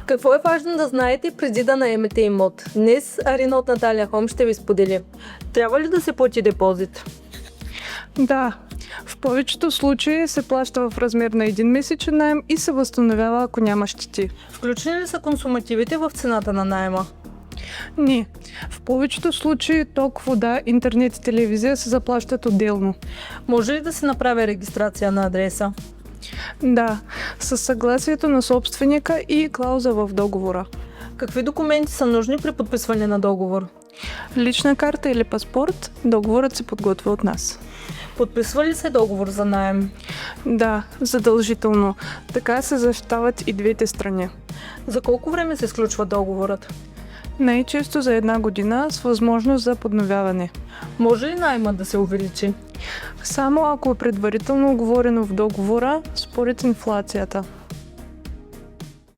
Какво е важно да знаете преди да наемете имот? Днес Арина от Наталия Хом ще ви сподели. Трябва ли да се плати депозит? Да, в повечето случаи се плаща в размер на един месечен наем и се възстановява, ако няма щети. Включени ли са консумативите в цената на наема? Не, в повечето случаи ток, вода, интернет и телевизия се заплащат отделно. Може ли да се направи регистрация на адреса? Да, със съгласието на собственика и клауза в договора. Какви документи са нужни при подписване на договор? Лична карта или паспорт, договорът се подготвя от нас. Подписва ли се договор за наем? Да, задължително. Така се защитават и двете страни. За колко време се сключва договорът? Най-често за 1 година с възможност за подновяване. Може ли наемът да се увеличи? Само ако е предварително уговорено в договора според инфлацията.